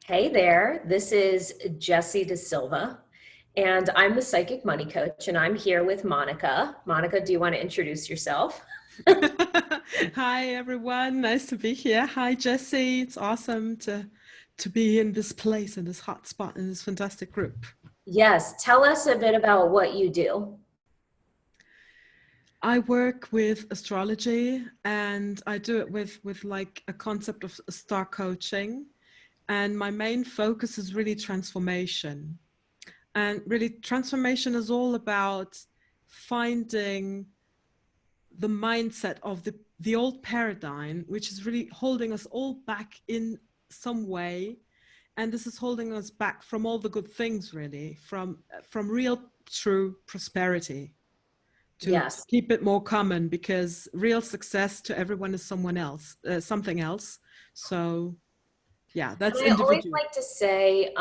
Hey there, this is Jessie De Silva, and I'm the Psychic Money Coach, and I'm here with Monica. Monica, do you want to introduce yourself? Hi everyone, nice to be here. Hi Jesse, it's awesome to be in this place, in this hot spot, in this fantastic group. Yes, tell us a bit about what you do. I work with astrology and I do it with like a concept of star coaching, and my main focus is really transformation. And really transformation is all about finding the mindset of the old paradigm, which is really holding us all back in some way. And this is holding us back from all the good things, really, from real true prosperity, to Yes. keep it more common, because real success to everyone is someone else, something else. So yeah, And that's I always individual. like to say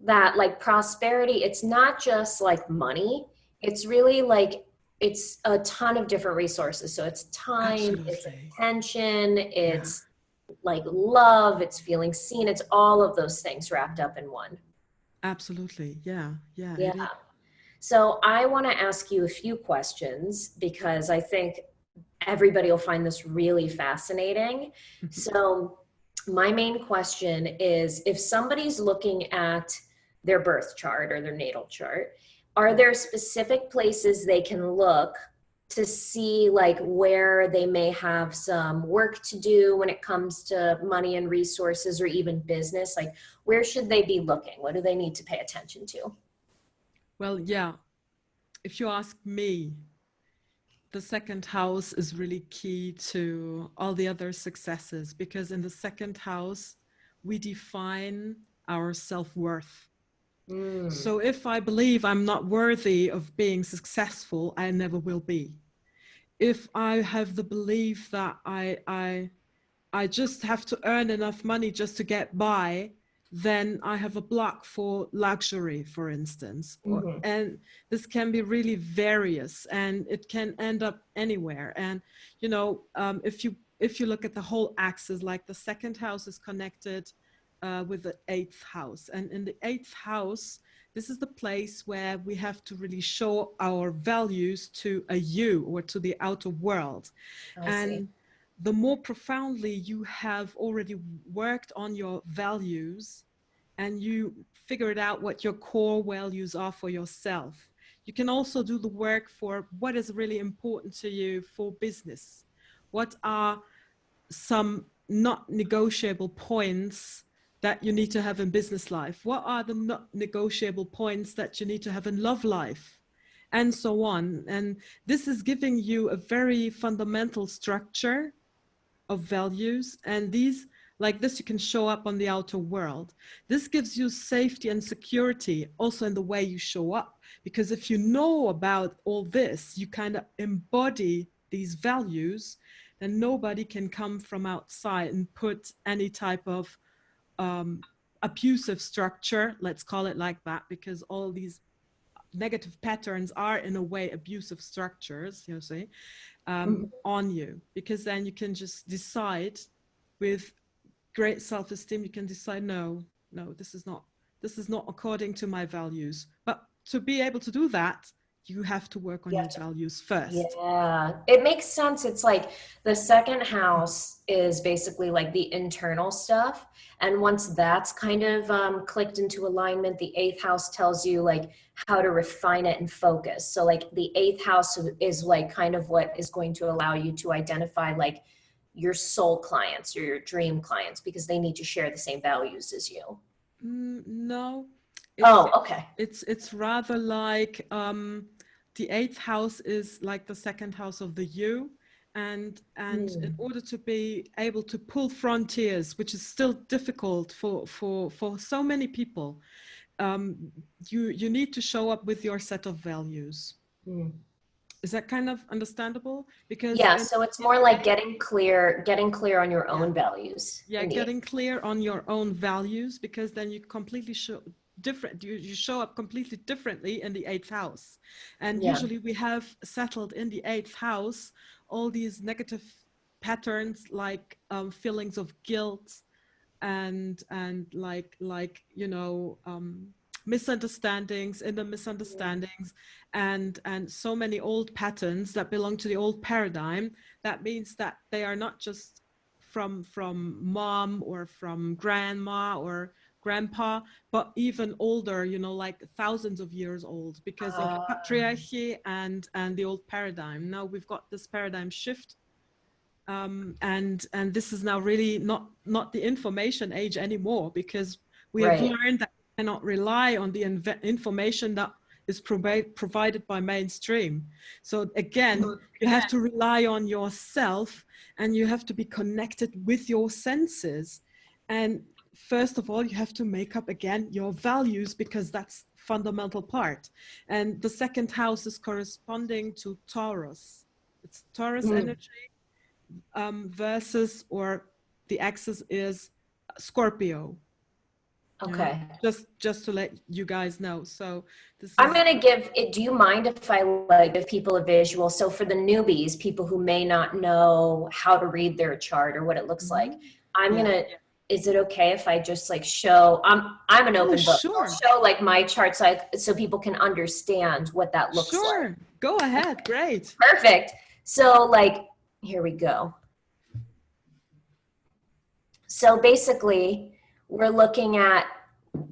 that like prosperity, it's not just like money. It's really like it's a ton of different resources. So it's time, it's Absolutely. attention, Yeah, it's like love, it's feeling seen, it's all of those things wrapped up in one. absolutely. Yeah, yeah, Yeah. it is. So I want to ask you a few questions because I think everybody will find this really fascinating. So my main question is if somebody's looking at their birth chart or their natal chart, are there specific places they can look to see like where they may have some work to do when it comes to money and resources or even business? Like where should they be looking? What do they need to pay attention to? Well, yeah, if you ask me, the second house is really key to all the other successes, because in the second house, we define our self-worth. Mm, So if I believe I'm not worthy of being successful, I never will be. If I have the belief that I just have to earn enough money just to get by, then I have a block for luxury, for instance. mhm. And this can be really various, and it can end up anywhere. And if you look at the whole axis, like the second house is connected with the eighth house, and in the eighth house, this is the place where we have to really show our values to a you, or to the outer world. I see. And the more profoundly you have already worked on your values, and you figured out what your core values are for yourself, you can also do the work for what is really important to you for business. What are some not negotiable points that you need to have in business life? What are the not negotiable points that you need to have in love life? And so on. And this is giving you a very fundamental structure of values, and these, like this, you can show up on the outer world. This gives you safety and security also in the way you show up, because if you know about all this, you kind of embody these values, then nobody can come from outside and put any type of um, abusive structure, let's call it like that, because all these negative patterns are in a way abusive structures, you see, Mhm. on you, because then you can just decide with great self-esteem. You can decide, no, no, this is not according to my values. But to be able to do that, you have to work on You your have to, values first. yeah, it makes sense. It's like the second house is basically like the internal stuff. And once that's kind of clicked into alignment, the eighth house tells you like how to refine it and focus. So like the eighth house is like kind of what is going to allow you to identify like your soul clients or your dream clients because they need to share the same values as you. No, it's Oh, okay. it's rather like the eighth house is like the second house of the you, and in Hmm. order to be able to pull frontiers, which is still difficult for so many people, you need to show up with your set of values. Hmm. Is that kind of understandable? Because Yeah, so it's more like getting clear on your yeah, own values. yeah, Indeed. getting clear on your own values, because then you completely show different, you show up completely differently in the eighth house. And Yeah. usually we have settled in the eighth house all these negative patterns, like feelings of guilt, and like you know, misunderstandings, inner misunderstandings, and so many old patterns that belong to the old paradigm. That means that they are not just from mom or from grandma or grandpa, but even older, you know, like thousands of years old, because of patriarchy and the old paradigm. Now we've got this paradigm shift, and this is now really not the information age anymore, because we have Right. learned that we cannot rely on the information that is provided by mainstream. So again, you have to rely on yourself, and you have to be connected with your senses. And first of all, you have to make up again your values, because that's fundamental part. And the second house is corresponding to Taurus. It's Taurus energy, versus, or the axis is Scorpio. Okay. Just to let you guys know. So this I'm is, going to give it. Do you mind if I like give people a visual? So for the newbies, people who may not know how to read their chart or what it looks like, I'm going to, is it okay if I just like show, I'm an open book. sure. I'll show like my chart so people can understand what that looks like. Sure. Go ahead. Great. Perfect. So like, here we go. So basically we're looking at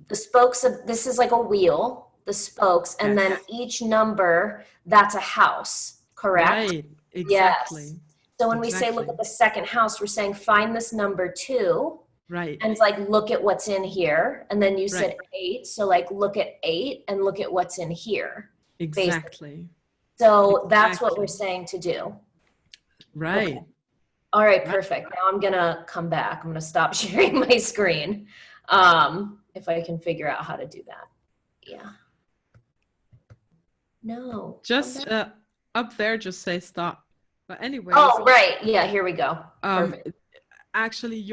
the spokes of, this is like a wheel, the spokes, and then each number, that's a house, correct? Right, exactly. Yes. So when we say look at the second house, we're saying find this number 2. Right. And like look at what's in here. And then you said 8. So like look at 8 and look at what's in here. Exactly. Basically. So that's what we're saying to do. Right. Okay. All right, perfect. Now I'm going to come back. I'm going to stop sharing my screen. If I can figure out how to do that. Yeah. No. Just up there, just say stop. But anyway. Oh, right. Yeah, here we go. Perfect. Actually,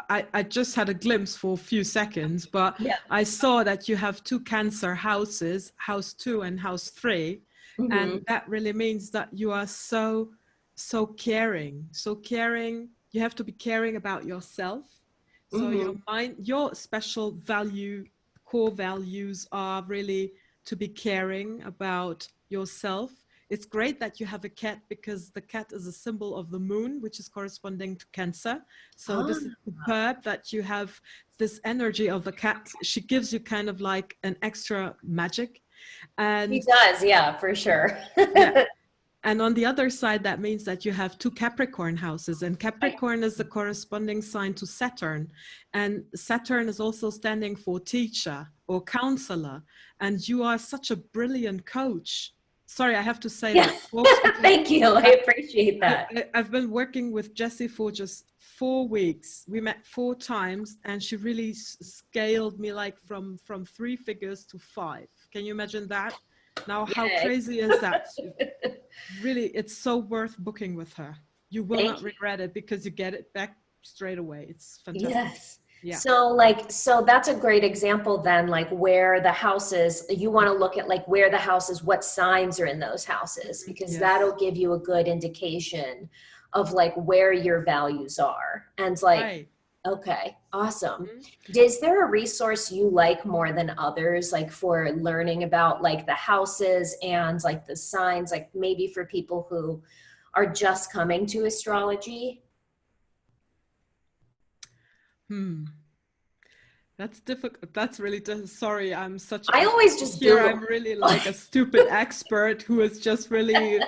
I just had a glimpse for a few seconds, but I saw that you have 2 Cancer houses, house 2 and house 3. Mm-hmm. And that really means that you are so caring. So caring, you have to be caring about yourself. So your mind, your special value, core values are really to be caring about yourself. It's great that you have a cat, because the cat is a symbol of the moon, which is corresponding to Cancer. So this is superb that you have this energy of the cat. She gives you kind of like an extra magic. And she does, yeah, for sure. And on the other side, that means that you have 2 Capricorn houses, and Capricorn is the corresponding sign to Saturn. And Saturn is also standing for teacher or counselor. And you are such a brilliant coach. Sorry, I have to say that. Folks, thank you. I appreciate that. I've been working with Jessie for just 4 weeks. We met 4 times, and she really scaled me like from 3 figures to 5. Can you imagine that? Now, how crazy is that? Really, it's so worth booking with her. You will not regret it, because you get it back straight away. It's fantastic. Yes. Yeah. So that's a great example then, like where the houses, you want to look at like where the houses, what signs are in those houses, because that'll give you a good indication of like where your values are. And like, okay, awesome. Is there a resource you like more than others, like for learning about like the houses and like the signs, like maybe for people who are just coming to astrology? That's difficult. That's really sorry. I'm such. I always just here. I'm really like a stupid expert who is just really.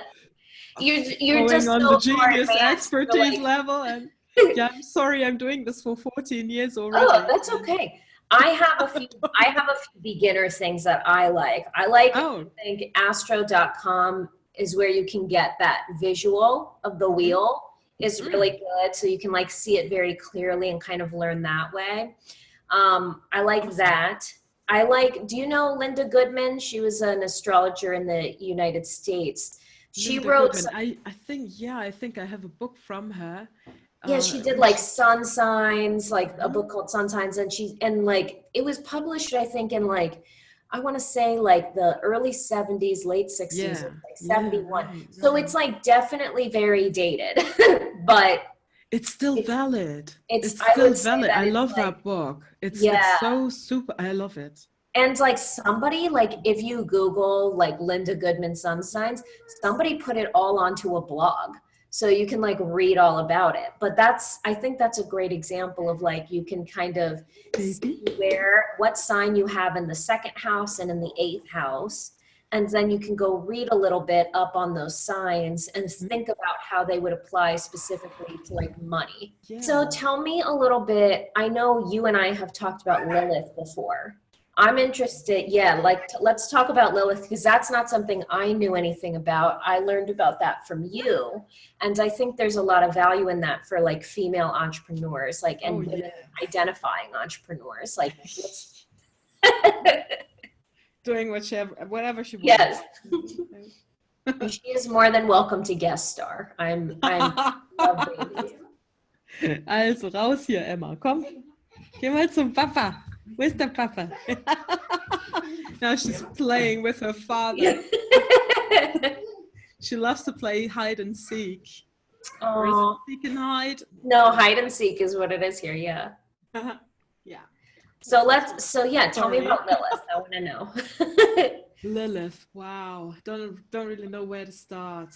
You're just on so the genius expertise like... level, and yeah, I'm sorry. I'm doing this for 14 years already. Oh, that's okay. I have a few beginner things that I like. I think astro.com is where you can get that visual of the wheel. Is really good, so you can like see it very clearly and kind of learn that way. I like that. Do you know Linda Goodman? She was an astrologer in the United States. She wrote I think I have a book from her. Yeah, she did like sun signs, like a book called Sun Signs, and like it was published, I think, in like I want to say like the early 70s, late 60s, like 71. So it's like definitely very dated, but it's still valid. It's I still would say valid. that I it's love like, that book. It's yeah. so super. I love it. And like somebody, like if you Google like Linda Goodman sun signs, somebody put it all onto a blog. So you can like read all about it. But I think that's a great example of like, you can kind of Baby. see what sign you have in the second house and in the eighth house. And then you can go read a little bit up on those signs and think about how they would apply specifically to like money. So Yeah. tell me a little bit. I know you and I have talked about Lilith before. I'm interested. Yeah, like let's talk about Lilith, because that's not something I knew anything about. I learned about that from you. And I think there's a lot of value in that for like female entrepreneurs, like, Oh, and women yes. identifying entrepreneurs. Like, Doing whatever she wants. yes. She is more than welcome to guest star. I'm loving you. Also raus hier, Emma. Komm, geh mal zum Papa. Wo ist der Papa? Now she's playing with her father. She loves to play hide and seek. Or is it seek and hide? No, hide and seek is what it is here. Yeah. Yeah. So tell me about Lilith. I want to know. Lilith, wow. Don't really know where to start.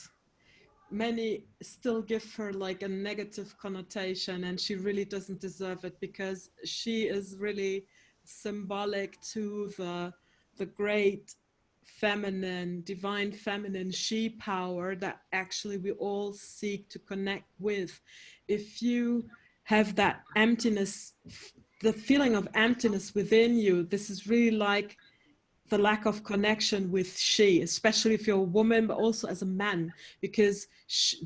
Many still give her like a negative connotation, and she really doesn't deserve it, because she is really symbolic to the great feminine, divine feminine she power that actually we all seek to connect with. If you have that emptiness, the feeling of emptiness within you, this is really like the lack of connection with she, especially if you're a woman, but also as a man, because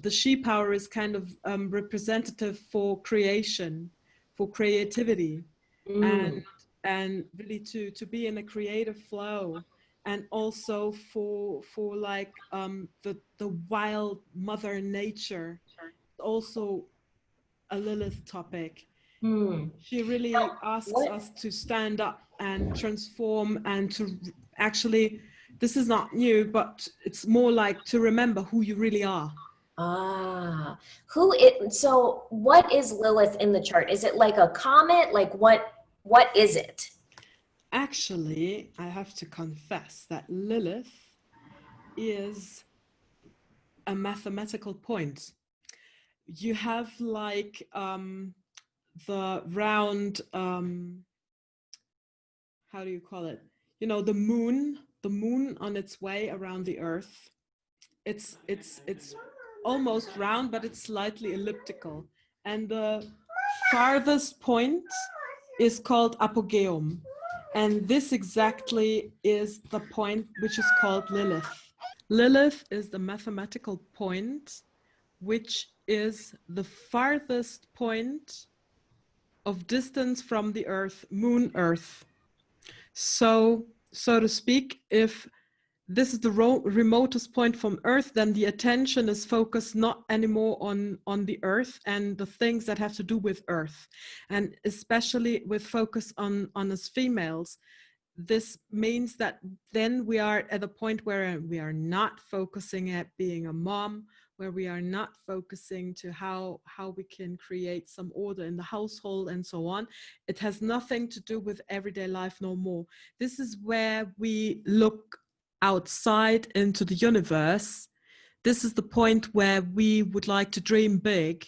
the she power is kind of representative for creation, for creativity, and really to be in a creative flow, and also for like the wild mother nature, also a Lilith topic. She really asks us to stand up and transform, and to actually, this is not new, but it's more like to remember who you really are. So what is Lilith in the chart? Is it like a comet? Like what is it? Actually, I have to confess that Lilith is a mathematical point. You have like the round, how do you call it? You know, the moon on its way around the earth. It's almost round, but it's slightly elliptical. And the farthest point is called apogeum. And this exactly is the point which is called Lilith. Lilith is the mathematical point, which is the farthest point of distance from the earth, moon earth. So to speak, if this is the remotest point from earth, then the attention is focused not anymore on the earth and the things that have to do with earth, and especially with focus on us females. This means that then we are at a point where we are not focusing at being a mom, where we are not focusing to how we can create some order in the household and so on. It has nothing to do with everyday life no more. This is where we look outside into the universe. This is the point where we would like to dream big.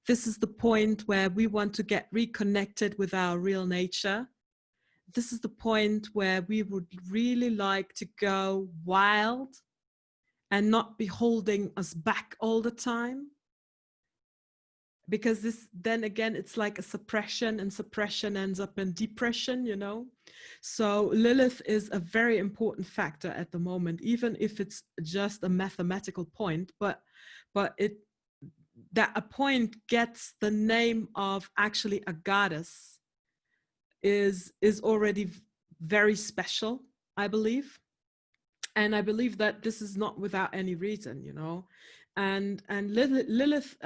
This is the point where we want to get reconnected with our real nature. This is the point where we would really like to go wild and not be holding us back all the time. Because this, then again, it's like a suppression, and suppression ends up in depression, you know? So Lilith is a very important factor at the moment, even if it's just a mathematical point, but that a point gets the name of actually a goddess is already very special, I believe. And I believe that this is not without any reason, you know. And Lilith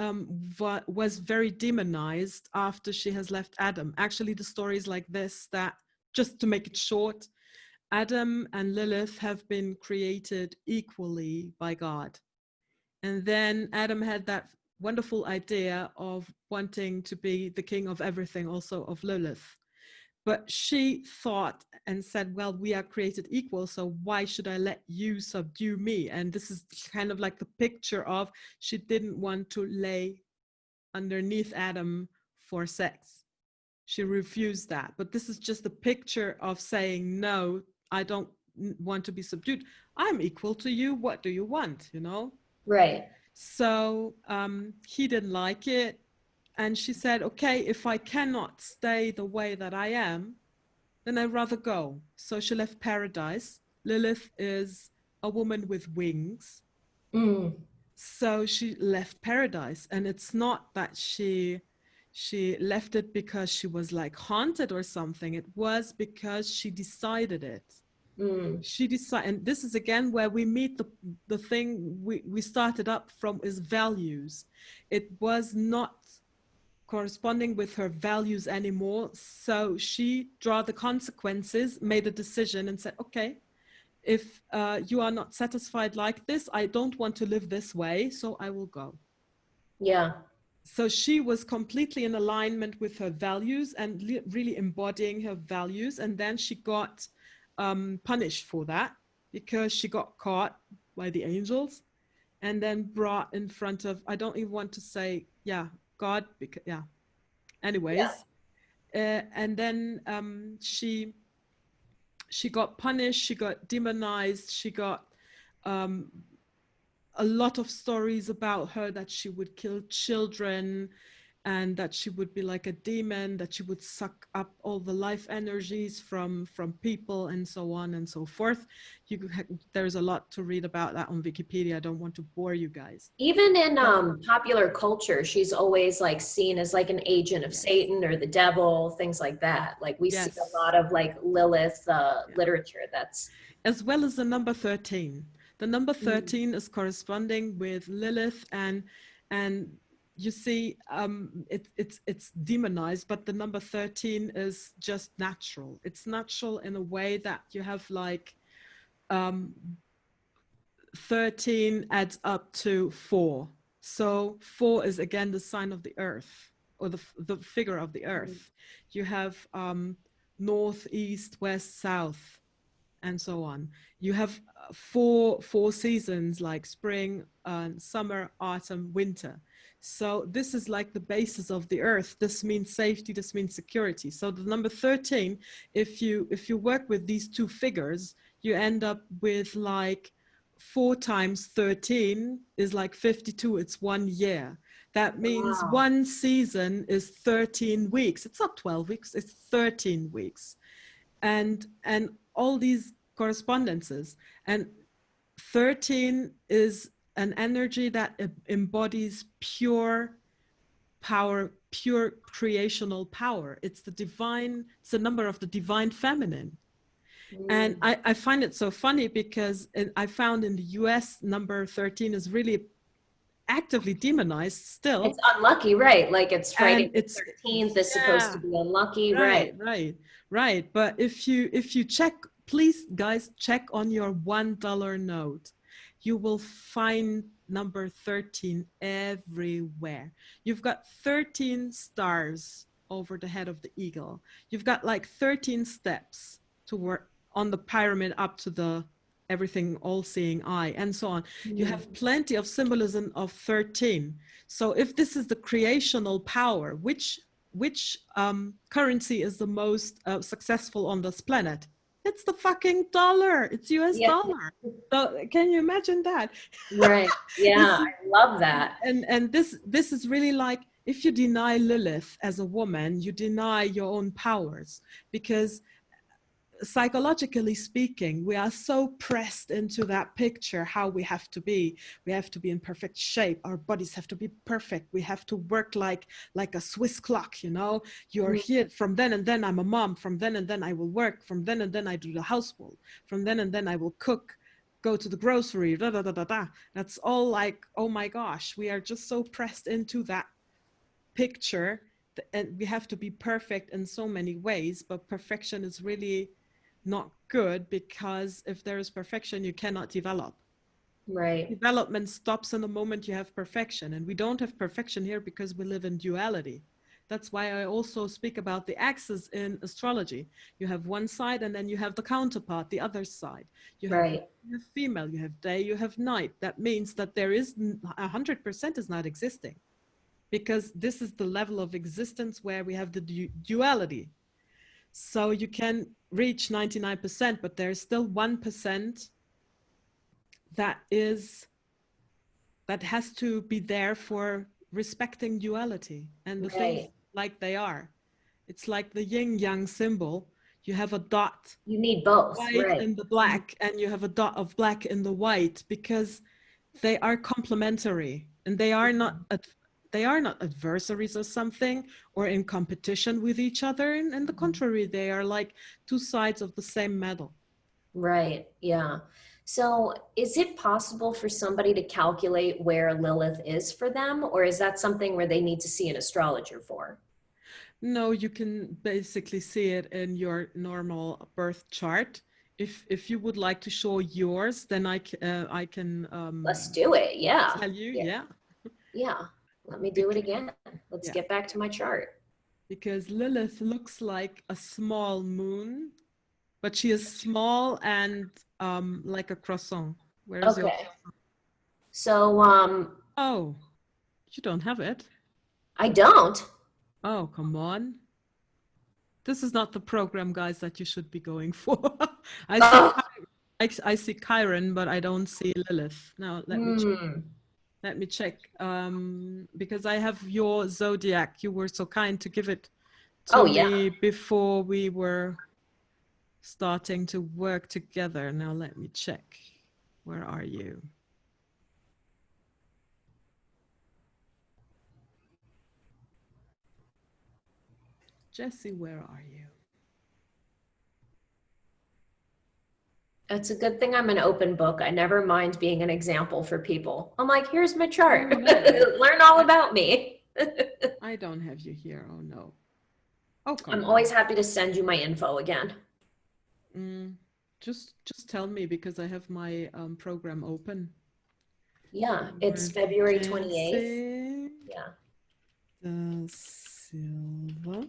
was very demonized after she has left Adam. Actually, the story is like this, that just to make it short, Adam and Lilith have been created equally by God. And then Adam had that wonderful idea of wanting to be the king of everything, also of Lilith. But she thought and said, well, we are created equal, so why should I let you subdue me? And this is kind of like the picture of, she didn't want to lay underneath Adam for sex. She refused that. But this is just a picture of saying, no, I don't want to be subdued. I'm equal to you. What do you want? You know? Right. So he didn't like it. And she said, okay, if I cannot stay the way that I am, then I'd rather go. So she left paradise. Lilith is a woman with wings. Mm. So she left paradise. And it's not that she left it because she was like haunted or something. It was because she decided it. Mm. She decided, and this is again where we meet the thing we started up from, is values. It was not corresponding with her values anymore. So she drew the consequences, made a decision and said, okay, if you are not satisfied like this, I don't want to live this way, so I will go. Yeah. So she was completely in alignment with her values and really embodying her values. And then she got punished for that because she got caught by the angels and then brought in front of, I don't even want to say, yeah, God, because, yeah. Anyways, and then she got punished, she got demonized, she got a lot of stories about her that she would kill children and that she would be like a demon, that she would suck up all the life energies from people and so on and so forth. There's a lot to read about that on Wikipedia. I don't want to bore you guys. Even in So, popular culture, she's always like seen as like an agent of yes, Satan or the devil, things like that. Like we see a yes, lot of like Lilith yeah. literature that's As well as the number 13. The number Mm. 13 is corresponding with Lilith, and you see it's demonized, but the number 13 is just natural. It's natural in a way that you have like 13 adds up to 4. So 4 is again the sign of the earth, or the figure of the earth. You have north, east, west, south, and so on. You have four seasons like spring, summer, autumn, winter. So this is like the basis of the earth. This means safety, this means security. So the number 13, if you work with these two figures, you end up with like 4 times 13 is like 52. It's 1 year. That means Wow. one season is 13 weeks. It's not 12 weeks, it's 13 weeks. And all these correspondences. And 13 is an energy that embodies pure power, pure creational power. It's the divine, it's the number of the divine feminine. And I find it so funny because I found in the US number 13 is really actively demonized still. It's unlucky, right? Like it's Friday And the it's, 13th is supposed to yeah, be unlucky, right? right. But if you check, please guys, check on your $1 note. You will find number 13 everywhere. You've got 13 stars over the head of the eagle. You've got like 13 steps to work on the pyramid up to the everything all-seeing eye and so on. You have plenty of symbolism of 13. So if this is the creational power, which currency is the most successful on this planet? It's the fucking dollar. It's US Yeah, dollar. So can you imagine that? right. Yeah, This is, I love that. and this is really like, if you deny Lilith as a woman, you deny your own powers, because psychologically speaking, we are so pressed into that picture, how we have to be in perfect shape, our bodies have to be perfect, we have to work like a Swiss clock, you know, you're here from then and then I'm a mom, from then and then I will work, from then and then I do the household, from then and then I will cook, go to the grocery, da da da da da. That's all like, oh my gosh, we are just so pressed into that picture, and we have to be perfect in so many ways, but perfection is really not good, because if there is perfection, you cannot develop. Right. Development stops in the moment you have perfection. And we don't have perfection here because we live in duality. That's why I also speak about the axis in astrology. You have one side and then you have the counterpart, the other side. You have Right. male, you have female, you have day, you have night. That means that there is 100% is not existing, because this is the level of existence where we have the duality. So you can reach 99%, but there's still 1% that has to be there for respecting duality and the things Right. like they are. It's like the yin yang symbol. You have a dot You need both. white Right. in the black, and you have a dot of black in the white, because they are complementary, and they are not adversaries or something, or in competition with each other. And on the contrary, they are like two sides of the same medal. Right. Yeah. So is it possible for somebody to calculate where Lilith is for them, or is that something where they need to see an astrologer for? No, you can basically see it in your normal birth chart. If you would like to show yours, then I can Let's do it. Yeah. tell you. Yeah. Yeah. Yeah. Let me do it Bec- again. Let's yeah, get back to my chart. because Lilith looks like a small moon, but she is small and like a croissant. Where's your? Okay. So Oh, you don't have it. I don't. Oh, come on. This is not the program, guys, that you should be going for. I see Oh, I see Chiron, but I don't see Lilith. Now let me check. hmm. Let me check. Because I have your zodiac. You were so kind to give it to Oh yeah. me before we were starting to work together. Now let me check. Where are you? Jessie, where are you? It's a good thing I'm an open book. I never mind being an example for people. I'm like, here's my chart. Oh no. Learn all about me. I don't have you here. Oh no. Oh, come I'm on. always happy to send you my info again. Just tell me, because I have my program open. Yeah, it's Where's February 28th. Jessie Yeah. da Silva?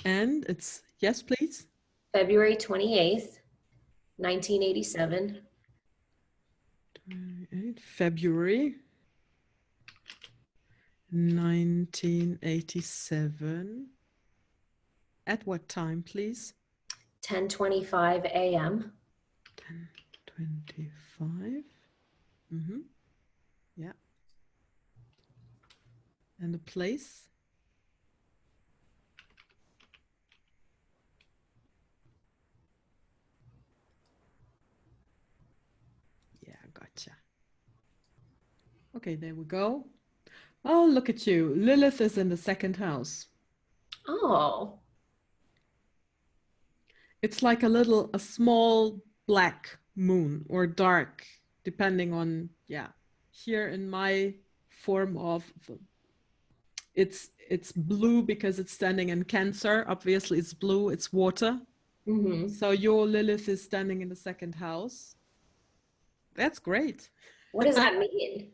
And it's, yes, please. February 28th, 1987. February 1987. At what time, please? 10:25 a.m. 10:25. Mm-hmm. Yeah. And the place? Yeah, gotcha. Okay, there we go. Oh, look at you. Lilith is in the second house. Oh, It's like a small black moon, or dark, depending on, yeah. Here in my form of, it's blue because it's standing in Cancer. Obviously, it's blue, it's water. mm-hmm. So your Lilith is standing in the second house. That's great. What does that mean?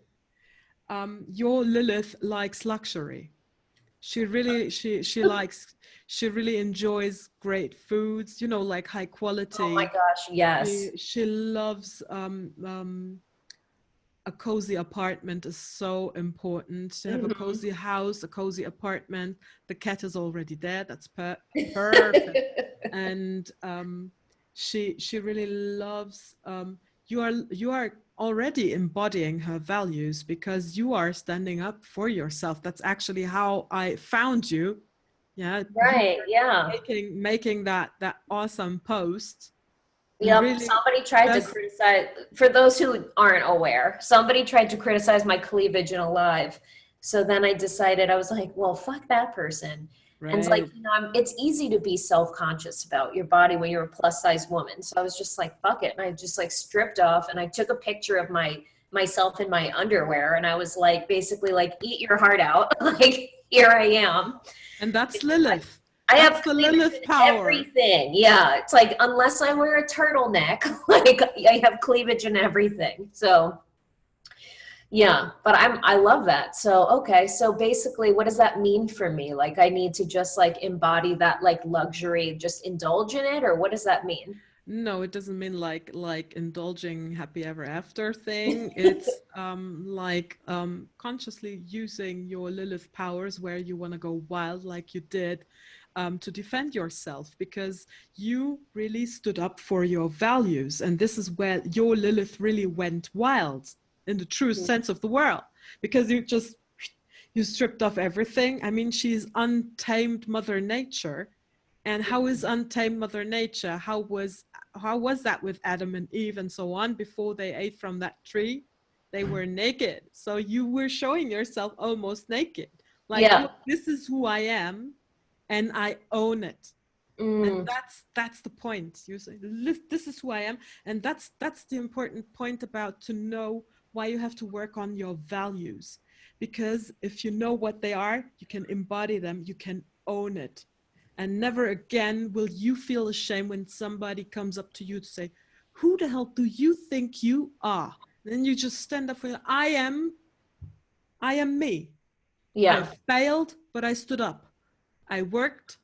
Your Lilith likes luxury. She really enjoys great foods, like high Oh my quality. gosh, yes. She loves a cozy apartment is so important. To have a Mm-hmm. cozy house, a cozy apartment. The cat is already there. That's perfect. And she really loves, you are already embodying her values, because you are standing up for yourself. That's actually how I found you. Yeah, you Right, yeah. making that awesome post, and Yep, really somebody tried to just criticize, for those who aren't aware, somebody tried to criticize my cleavage in a live. So then I decided, I was like, well, fuck that person. And it's like, right. it's easy to be self-conscious about your body when you're a plus size woman. So I was just like, fuck it. And I just like stripped off, and I took a picture of myself in my underwear. And I was like, basically like, eat your heart out. Like, here I am. And that's Lilith. I That's have the cleavage Lilith in power. everything. Yeah. It's like, unless I wear a turtleneck, like I have cleavage in everything. So yeah, but I love that. So okay, so basically what does that mean for me? Like I need to just like embody that like luxury, just indulge in it, or what does that mean? No, it doesn't mean like indulging happy ever after thing. It's like consciously using your Lilith powers where you want to go wild like you did to defend yourself, because you really stood up for your values. And this is where your Lilith really went wild in the true sense of the word, because you stripped off everything. I mean, she's untamed Mother Nature. And how is untamed Mother Nature? How was that with Adam and Eve and so on before they ate from that tree? They were naked. So you were showing yourself almost naked. Like, Yeah. look, this is who I am and I own it. And Mm, that's the point. You say, this is who I am. And that's the important point about to know why you have to work on your values. Because if you know what they are, you can embody them, you can own it. And never again will you feel ashamed when somebody comes up to you to say, who the hell do you think you are? And then you just stand up for, I am me. I yeah. failed, but I stood up. I worked,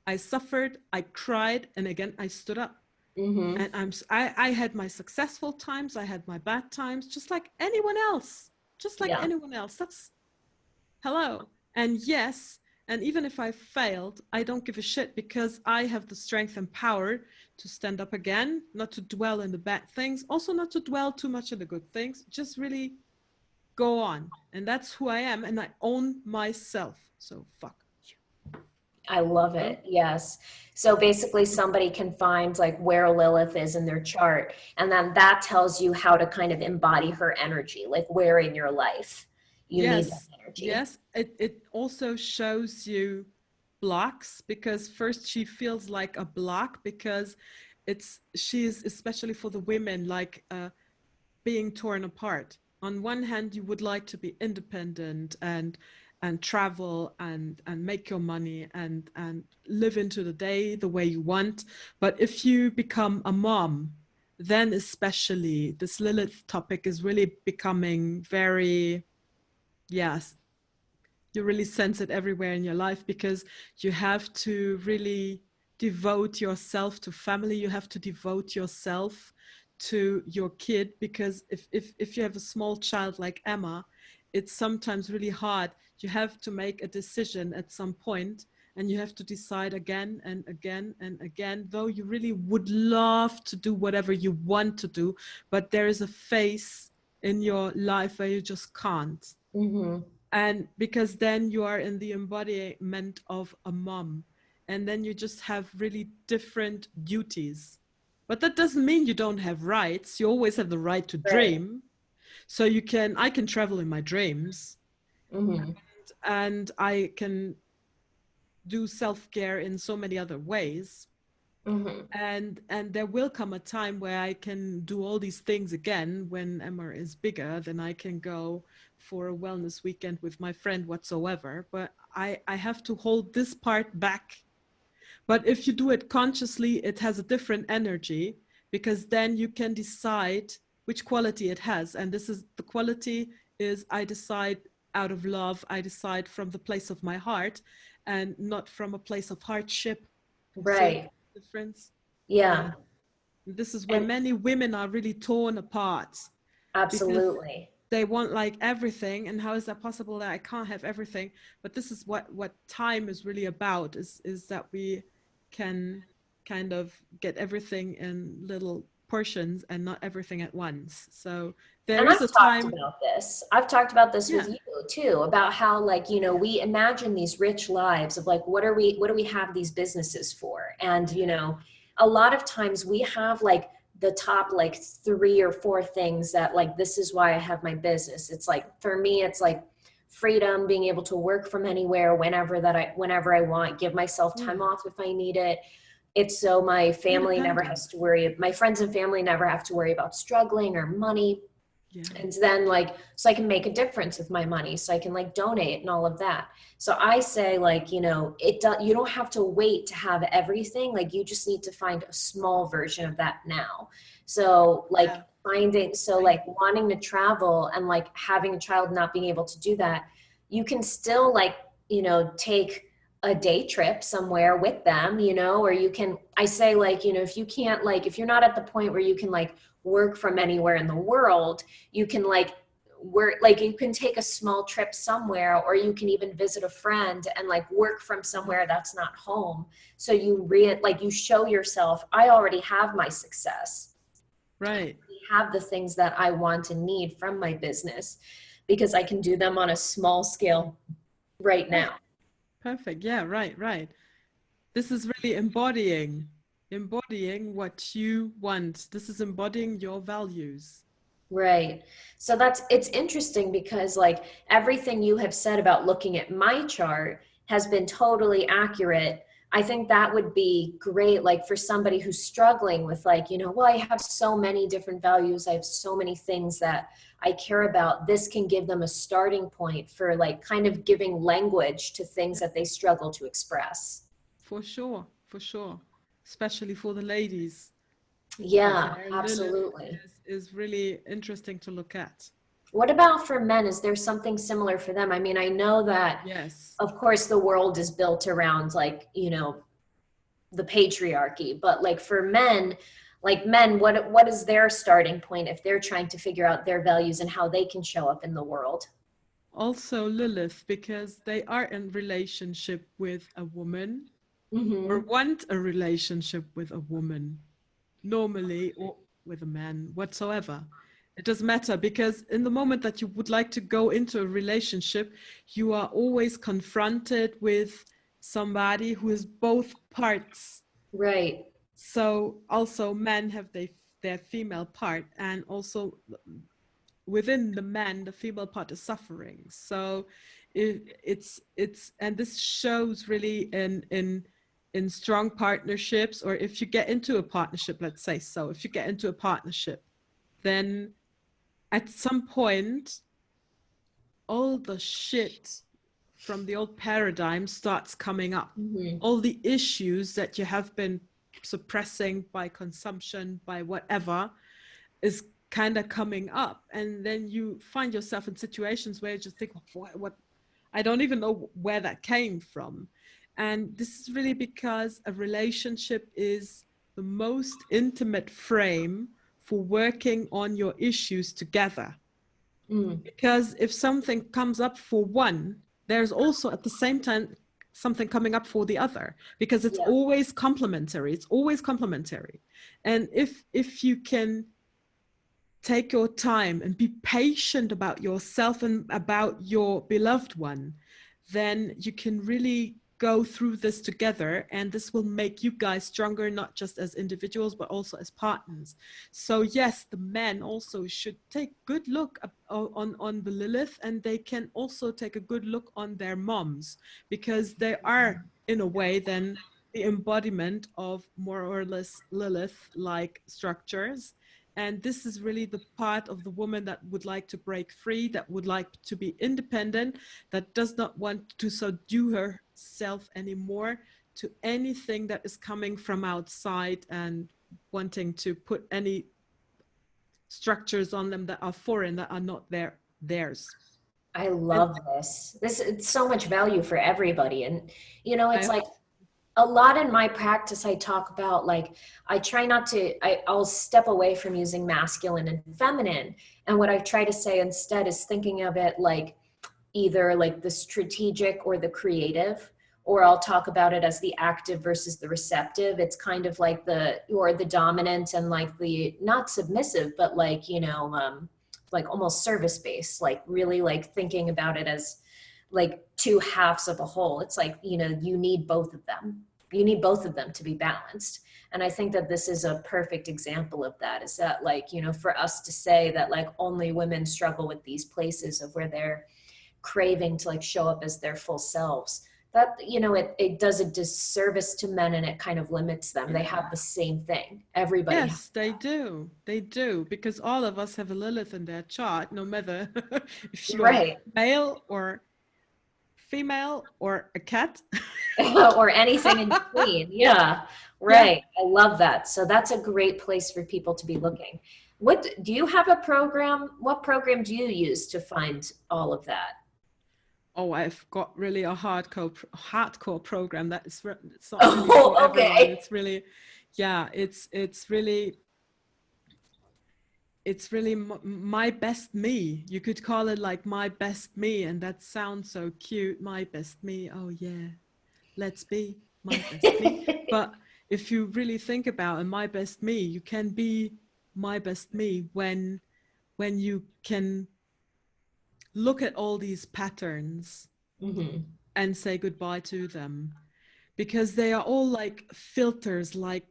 I suffered, I cried, and again, I stood up. Mm-hmm. And I had my successful times, I had my bad times, just like anyone else, just like Yeah. anyone else. That's hello. And yes, and even if I failed, I don't give a shit, because I have the strength and power to stand up again, not to dwell in the bad things, also not to dwell too much in the good things, just really go on. And that's who I am, and I own myself. So fuck I love you. it. Yes. So basically somebody can find like where Lilith is in their chart, and then that tells you how to kind of embody her energy, like where in your life you need that Yes, energy. yes. It also shows you blocks, because first she feels like a block, because she's especially for the women like being torn apart. On one hand, you would like to be independent and travel and make your money and live into the day the way you want. But if you become a mom, then especially this Lilith topic is really becoming very, yes, you really sense it everywhere in your life, because you have to really devote yourself to family. You have to devote yourself to your kid, because if you have a small child like Emma, it's sometimes really hard. You have to make a decision at some point, and you have to decide again and again and again, though you really would love to do whatever you want to do, but there is a phase in your life where you just can't. Mm-hmm. And because then you are in the embodiment of a mom, and then you just have really different duties. But that doesn't mean you don't have rights. You always have the right to Right. dream. So I can travel in my dreams, Mm-hmm. and I can do self-care in so many other ways. Mm-hmm. And there will come a time where I can do all these things again. When Emma is bigger, then I can go for a wellness weekend with my friend whatsoever, but I have to hold this part back. But if you do it consciously, it has a different energy, because then you can decide which quality it has. And this is the quality is I decide out of love, I decide from the place of my heart and not from a place of hardship. See Right. the difference? Yeah. And this is where And many women are really torn apart, because absolutely. they want like everything. And how is that possible that I can't have everything? But this is what time is really about, is that we can kind of get everything in little portions and not everything at once. So there And is I've a talked time. about this. I've talked about this Yeah. with you too, about how like, we imagine these rich lives of like, what do we have these businesses for? And, a lot of times we have like the top like 3 or 4 things that like, this is why I have my business. It's like, for me, it's like freedom, being able to work from anywhere, whenever I want, give myself time Yeah. off if I need it. It's so my family never has Independent. to worry, my friends and family never have to worry about struggling or money. Yeah. And then like, so I can make a difference with my money, so I can like donate and all of that. So I say like, you know, you don't have to wait to have everything. Like you just need to find a small version of that now. So like Yeah. so Right. like wanting to travel and like having a child not being able to do that, you can still like, you know, take a day trip somewhere with them, you know, or you can, I say like, you know, if you can't like, if you're not at the point where you can like work from anywhere in the world, you can like work, like you can take a small trip somewhere, or you can even visit a friend and like work from somewhere that's not home. So you like you show yourself, I already have my success. Right. I have the things that I want and need from my business because I can do them on a small scale right Right. now. Perfect. Yeah. Right. Right. This is really embodying what you want. This is embodying your values. Right. So it's interesting because like everything you have said about looking at my chart has been totally accurate. I think that would be great, like for somebody who's struggling with like, you know, well, I have so many different values. I have so many things that I care about. This can give them a starting point for like kind of giving language to things Yeah, that they struggle to express. for sure. For sure. Especially for the ladies. Yeah, Their Lilith absolutely. is really interesting to look at. What about for men? Is there something similar for them? I mean, I know that, Yes. of course, the world is built around like, you know, the patriarchy, but like for men, what is their starting point if they're trying to figure out their values and how they can show up in the world? Also Lilith, because they are in relationship with a woman or Mm-hmm. want a relationship with a woman, normally, or with a man, whatsoever. It doesn't matter, because in the moment that you would like to go into a relationship, you are always confronted with somebody who is both parts. Right. So also men have their female part, and also within the man, the female part is suffering. So it's and this shows really in strong partnerships, or if you get into a partnership, let's say, so if you get into a partnership, then at some point all the shit from the old paradigm starts coming up. Mm-hmm. All the issues that you have been suppressing by consumption, by whatever, is kind of coming up. And then you find yourself in situations where you just think, what? I don't even know where that came from. And this is really because a relationship is the most intimate frame for working on your issues together. Mm. Because if something comes up for one, there's also at the same time something coming up for the other, because it's Yeah. always complementary. It's always complementary. And if you can take your time and be patient about yourself and about your beloved one, then you can really go through this together, and this will make you guys stronger, not just as individuals but also as partners. So yes, the men also should take good look on the Lilith, and they can also take a good look on their moms, because they are in a way then the embodiment of more or less Lilith like structures. And this is really the part of the woman that would like to break free, that would like to be independent, that does not want to subdue herself anymore to anything that is coming from outside, and wanting to put any structures on them that are foreign, that are not theirs. I And love this. It's so much value for everybody. And, you know, I it's like a lot in my practice, I talk about like, I try not to, I'll step away from using masculine and feminine. And what I try to say instead is thinking of it like either like the strategic or the creative, or I'll talk about it as the active versus the receptive. It's kind of like or the dominant and like the not submissive, but like, you know, like almost service based, like really like thinking about it as like two halves of a whole. It's like, you know, you need both of them. You need both of them to be balanced. And I think that this is a perfect example of that, is that like, you know, for us to say that like only women struggle with these places of where they're craving to like show up as their full selves, That, you know, it does a disservice to men, and it kind of limits them. They have the same thing. Everybody has. Yes, they do. They do, because all of us have a Lilith in their chart, no matter if you are Right. male or female or a cat. Or anything in between. Yeah. Yeah. Right. I love that. So that's a great place for people to be looking. What do you have a program? What program do you use to find all of that? Oh, I've got really a hardcore program that is it's not really for Oh, everyone. okay. It's really, yeah, it's really my best me. You could call it like my best me, and that sounds so cute. My best me. Oh yeah, let's be my best me. But if you really think about it, my best me, you can be my best me when you can look at all these patterns Hmm. and say goodbye to them, because they are all like filters, like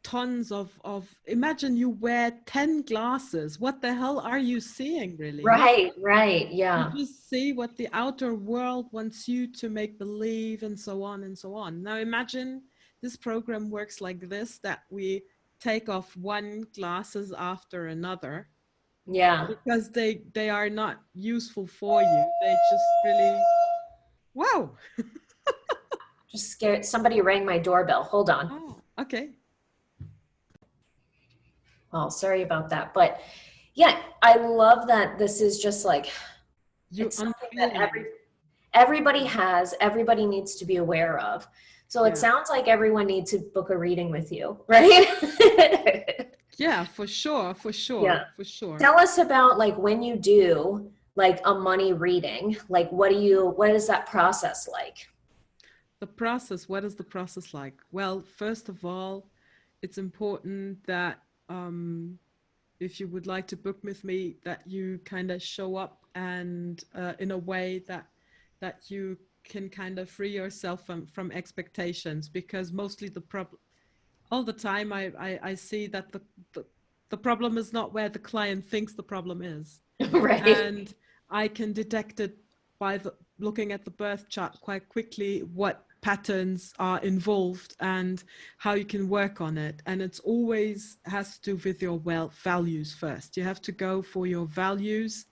tons of imagine you wear 10 glasses. What the hell are you seeing, really? Right, right. You Yeah. just see what the outer world wants you to make believe, and so on and so on. Now imagine this program works like this, that we take off one glasses after another, Yeah. because they are not useful for you. They just really, wow. Just scared. Somebody rang my doorbell. Hold on. Oh, okay. Oh, sorry about that. But yeah, I love that this is just like, You it's something that unfeeling. everybody has, everybody needs to be aware of. So it Yeah. sounds like everyone needs to book a reading with you, right? Yeah, for sure, for Yeah. sure, for sure. Tell us about like when you do like a money reading, like what is that process like? The process, what is the process like? Well, first of all, it's important that if you would like to book with me, that you kind of show up, and in a way that you can kind of free yourself from expectations, because mostly the problem all the time I see that the problem is not where the client thinks the problem is. Right. And I can detect it by looking at the birth chart quite quickly, what patterns are involved and how you can work on it. And it's always has to do with your values first. You have to go for your values,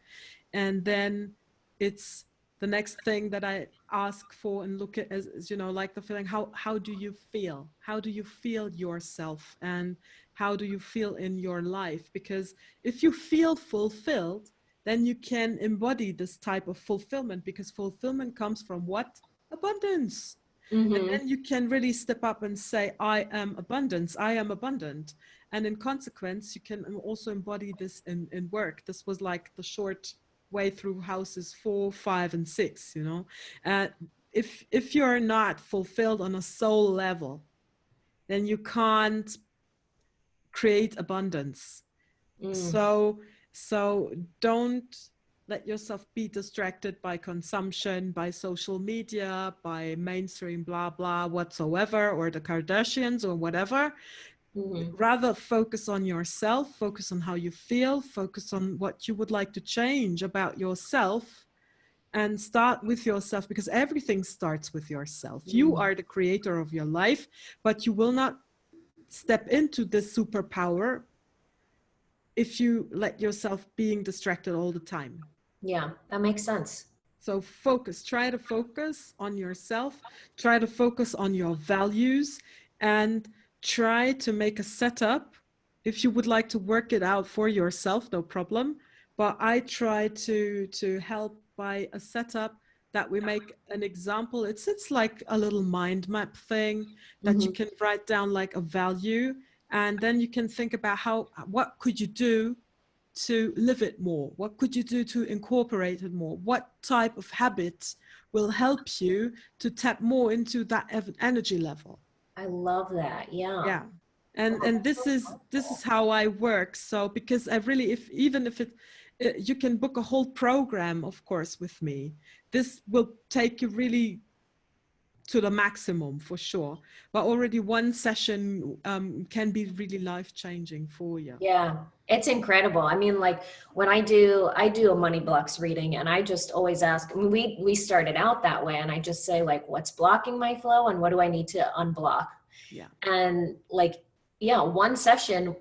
and then it's the next thing that I ask for and look at is, you know, like the feeling, how do you feel? How do you feel yourself, and how do you feel in your life? Because if you feel fulfilled, then you can embody this type of fulfillment, because fulfillment comes from what? Abundance. And Mm-hmm. then you can really step up and say, I am abundance, I am abundant. And in consequence, you can also embody this in work. This was like the short way through houses 4, 5, and 6, you know. Uh, if you're not fulfilled on a soul level, then you can't create abundance. Mm. So don't let yourself be distracted by consumption, by social media, by mainstream blah blah whatsoever, or the Kardashians or whatever. Mm-hmm. Rather focus on yourself, focus on how you feel, focus on what you would like to change about yourself, and start with yourself, because everything starts with yourself. You Mm. are the creator of your life, but you will not step into this superpower if you let yourself being distracted all the time. Yeah, that makes sense. So try to focus on yourself, try to focus on your values, and try to make a setup. If you would like to work it out for yourself, no problem. But I try to help by a setup that we make an example. It's like a little mind map thing that you Mm-hmm. can write down like a value, and then you can think about what could you do to live it more? What could you do to incorporate it more? What type of habits will help you to tap more into that energy level? I love that. Yeah. Yeah. And this is how I work. So because I really, if even if you can book a whole program, of course, with me. This will take you really to the maximum for sure. But already one session can be really life-changing for you. Yeah, it's incredible. I mean, like when I do a money blocks reading, and I just always ask, I mean, we started out that way, and I just say like, what's blocking my flow and what do I need to unblock? Yeah. And like, yeah, one session,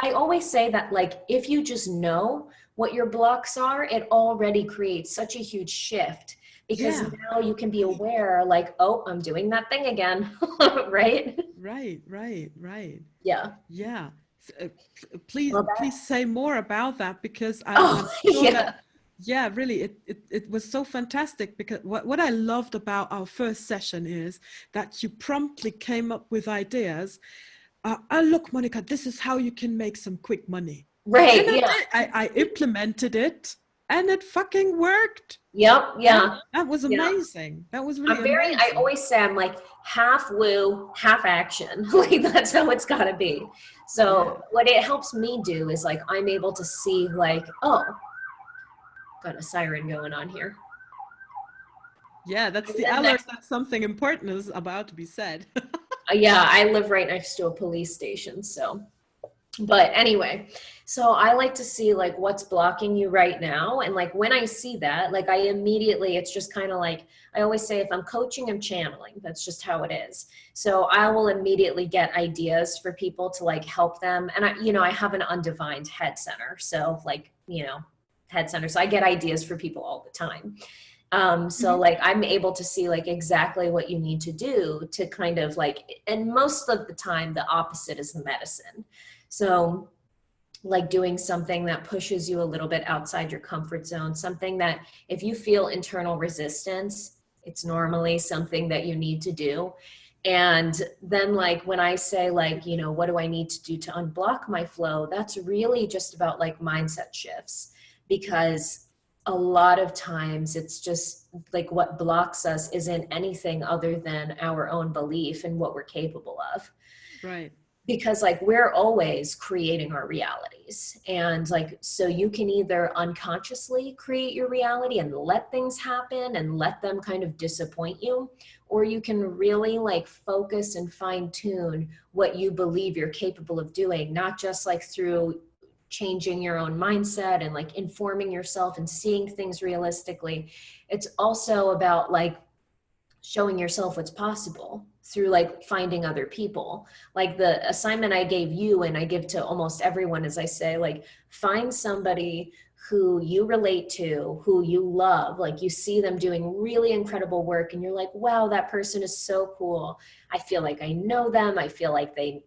I always say that like, if you just know what your blocks are, it already creates such a huge shift, because Yeah. now you can be aware like, oh, I'm doing that thing again. Right? Right, right, right. Yeah. Yeah. Please, Well, that, please say more about that, because I'm oh, sure that, yeah. yeah, really, it was so fantastic, because what I loved about our first session is that you promptly came up with ideas. Oh, look, Monika, this is how you can make some quick money. And Right. I Yeah. did. I implemented it, and it fucking worked. Yep. And Yeah. that was Yeah. amazing. That was really I amazing. always say I'm like half woo, half action. Like that's how it's gotta be. Yeah. So what it helps me do is like, I'm able to see like, oh, got a siren going on here. Yeah, I that's the live alert next, that something important is about to be said. yeah, I live right next to a police station. So, but anyway, so I like to see like what's blocking you right now. And like when I see that, like I immediately, it's just kind of like, I always say, if I'm coaching, I'm channeling. That's just how it is. So I will immediately get ideas for people to like help them. And I have an undefined head center. So like, head center. So I get ideas for people all the time. So Mhm. like I'm able to see like exactly what you need to do to kind of like, and most of the time the opposite is the medicine. So like doing something that pushes you a little bit outside your comfort zone, something that if you feel internal resistance, it's normally something that you need to do. And then like when I say like, what do I need to do to unblock my flow? That's really just about like mindset shifts, because a lot of times it's just like what blocks us isn't anything other than our own belief in what we're capable of, Right. because like we're always creating our realities. And like so you can either unconsciously create your reality and let things happen and let them kind of disappoint you, or you can really like focus and fine tune what you believe you're capable of doing, not just like through changing your own mindset and like informing yourself and seeing things realistically. It's also about like showing yourself what's possible through like finding other people. Like the assignment I gave you and I give to almost everyone is I say like, find somebody who you relate to, who you love, like you see them doing really incredible work and you're like, wow, that person is so cool. I feel like I know them. I feel like they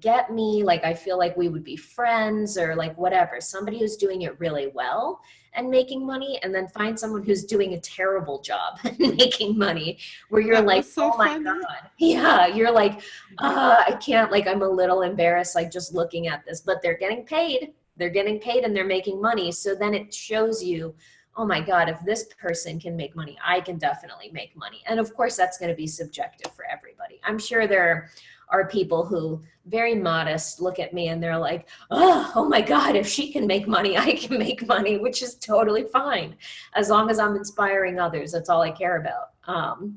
get me. Like I feel like we would be friends, or like whatever. Somebody who's doing it really well and making money, and then find someone who's doing a terrible job and making money, where you're That like, was so oh my funny. God. Yeah. You're like, I can't, like, I'm a little embarrassed, like just looking at this, but they're getting paid. They're getting paid and they're making money. So then it shows you, oh my God, if this person can make money, I can definitely make money. And of course, that's going to be subjective for everybody. I'm sure there are people who very modest look at me and they're like, oh my God, if she can make money, I can make money, which is totally fine. As long as I'm inspiring others, that's all I care about.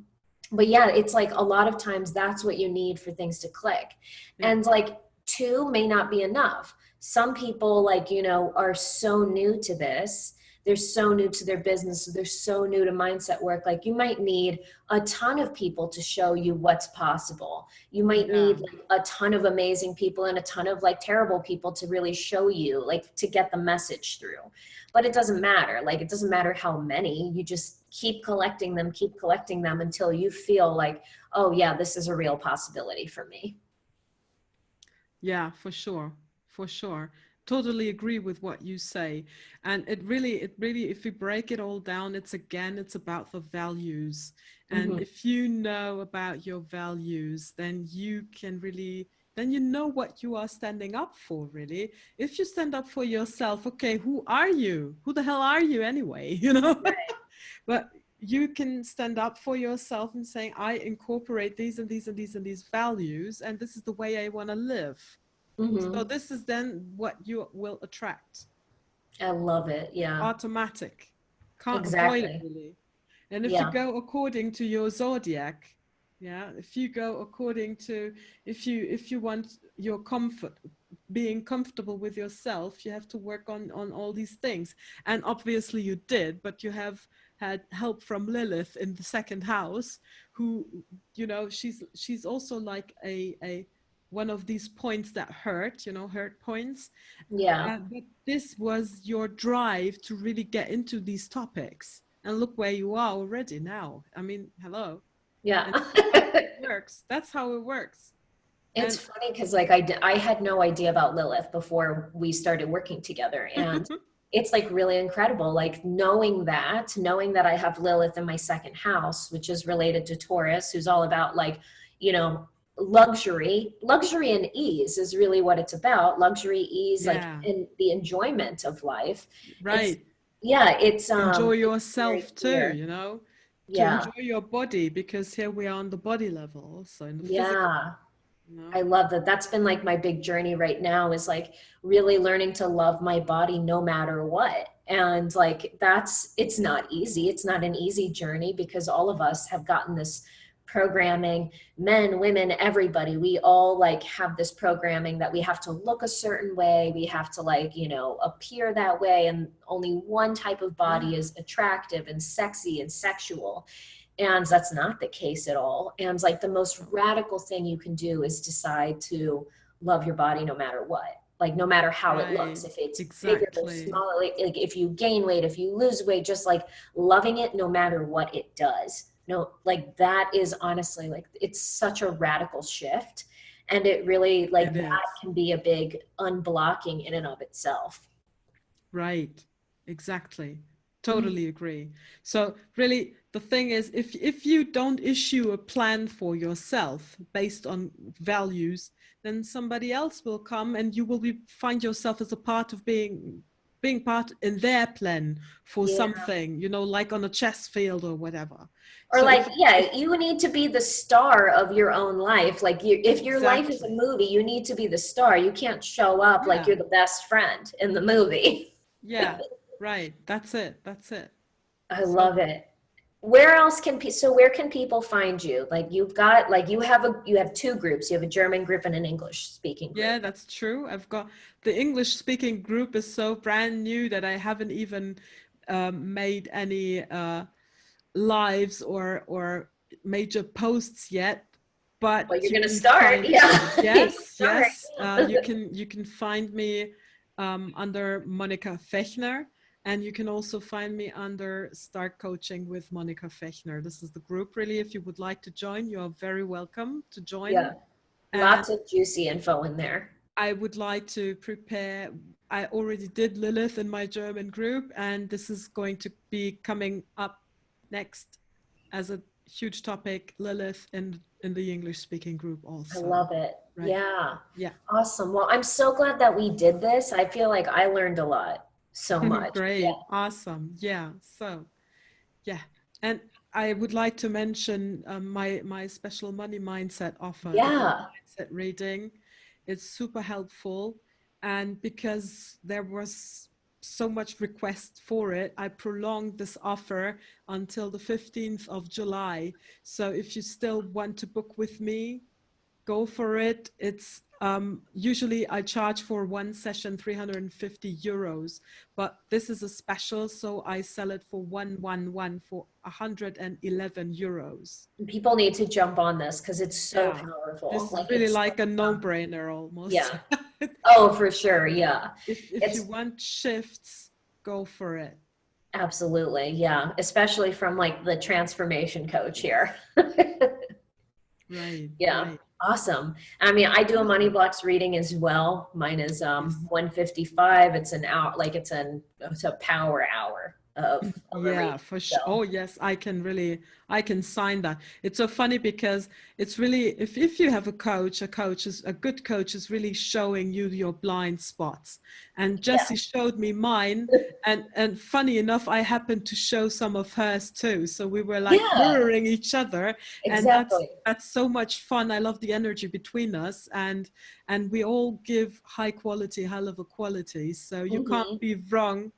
But yeah, it's like a lot of times that's what you need for things to click. Yeah. And like two may not be enough. Some people like, are so new to this. They're so new to their business. So they're so new to mindset work. Like you might need a ton of people to show you what's possible. You might Yeah. need like a ton of amazing people and a ton of like terrible people to really show you, like to get the message through. But it doesn't matter. Like it doesn't matter how many, you just keep collecting them until you feel like, oh yeah, this is a real possibility for me. Yeah, for sure. For sure. Totally agree with what you say. And it really, if we break it all down, it's about the values. And Mm-hmm. if you know about your values, then then you know what you are standing up for, really. If you stand up for yourself, okay, who are you? Who the hell are you anyway? But you can stand up for yourself and saying, I incorporate these and these and these and these values, and this is the way I want to live. So Mm-hmm. this is then what you will attract. I love it. Yeah, Automatic. Can't avoid it exactly. really. And if you Yeah. go according to your zodiac, Yeah, if you go according to, if you want your comfort, being comfortable with yourself, you have to work on all these things. And obviously you did, but you have had help from Lilith in the second house, who, you know, she's also like a one of these points that hurt, you know, hurt points. Yeah. But this was your drive to really get into these topics, and look where you are already now. I mean, hello. Yeah. And that's how it works. That's how it works. It's And funny because like I had no idea about Lilith before we started working together. And it's like really incredible. Like knowing that I have Lilith in my second house, which is related to Taurus, who's all about like, you know, luxury and ease is really what it's about. Luxury, ease, like yeah, in the enjoyment of life. It's, right. yeah, Enjoy it's very yourself too, clear. you know, to Yeah. enjoy your body, because here we are on the body level, so in the physical, Yeah. you know. I love that. That's been like my big journey right now, is like really learning to love my body no matter what. And like it's not easy. It's not an easy journey because all of us have gotten this programming, men, women, everybody. We all like have this programming that we have to look a certain way. We have to like, you know, appear that way. And only one type of body Yeah, is attractive and sexy and sexual. And that's not the case at all. And like the most no, radical thing you can do is decide to love your body no matter what. Like no matter how it right, looks, if it's bigger or exactly. smaller, like if you gain weight, if you lose weight, just like loving it no matter what it does. No, like that is honestly like it's such a radical shift. And it really like It that is. can be a big unblocking in and of itself. Right. Exactly. Mhm. Totally agree. So really the thing is, if you don't issue a plan for yourself based on values, then somebody else will come and you will find yourself as a part of being part in their plan for Yeah. something, you know, like on a chess field or whatever. Or So like, if yeah, you need to be the star of your own life. Like if your life is a exactly. movie, you need to be the star. You can't show up like Yeah. you're the best friend in the movie. Yeah. Right. That's it. That's it. I So love it. Where else so where can people find you? Like you've got like you have two groups. You have a German group and an English speaking group. yeah, that's true. I've got the English speaking group is so brand new that I haven't even made any lives or major posts yet. Well, But you're you gonna can start. find, Yeah. You can yes, start. yes, Yeah. you can find me under Monika Fechner, and you can also find me under Start Coaching with Monika Fechner. This is the group. Really, if you would like to join, you are very welcome to join. Yeah. And Lots of juicy info in there. I would like to prepare. I already did Lilith in my German group, and this is going to be coming up next as a huge topic, Lilith in the English speaking group I also. love it. Right. Yeah. Yeah. Awesome. Well, I'm so glad that we did this. I feel like I learned a lot so much. Yeah. Great. Awesome. Yeah. So, yeah. And I would like to mention my special money mindset offer, the money Yeah. mindset reading. It's super helpful. And because there was so much request for it, I prolonged this offer until the 15th of July. So if you still want to book with me, go for it. It's usually I charge for one session 350 euros, but this is a special, so I sell it for 111 for 111 euros. People need to jump on this because it's so Yeah, powerful. this is Like really it's, like a no-brainer almost. yeah. Oh, for sure. Yeah. If you It's want shifts, go for it. absolutely. Yeah. Especially from like the transformation coach here. Right, Yeah. right. Awesome. I mean, I do a money Awesome. blocks reading as well. Mine is Yes. 155. It's an hour, like it's a power hour of a Yeah, reading. for sure. So Oh, yes, I can sign that. It's so funny because it's really, if you have a good coach is really showing you your blind spots. And yeah. Jessie showed me mine, and funny enough, I happened to show some of hers too. So we were like Yeah, mirroring each other, and exactly. that's so much fun. I love the energy between us, and we all give high level quality. So you can't Hmm. be wrong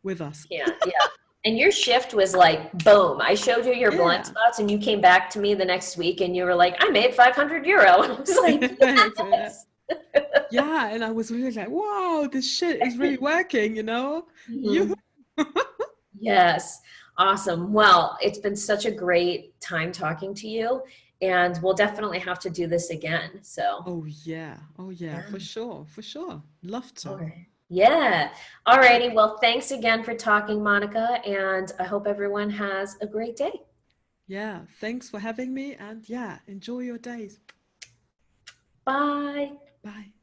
with us. Yeah, yeah. And your shift was like, boom. I showed you your blind Yeah. spots and you came back to me the next week and you were like, I made 500 euro. And I was like, yes. Yeah, and I was really like, wow, this shit is really working, you know? You. Mhm. Yes. Awesome. Well, it's been such a great time talking to you, and we'll definitely have to do this again. So, Oh yeah. Oh yeah, yeah. for sure. For sure. Love All to. right. Yeah. All righty. Well, thanks again for talking, Monica, and I hope everyone has a great day. Yeah. Thanks for having me and yeah, enjoy your days. Bye. Bye.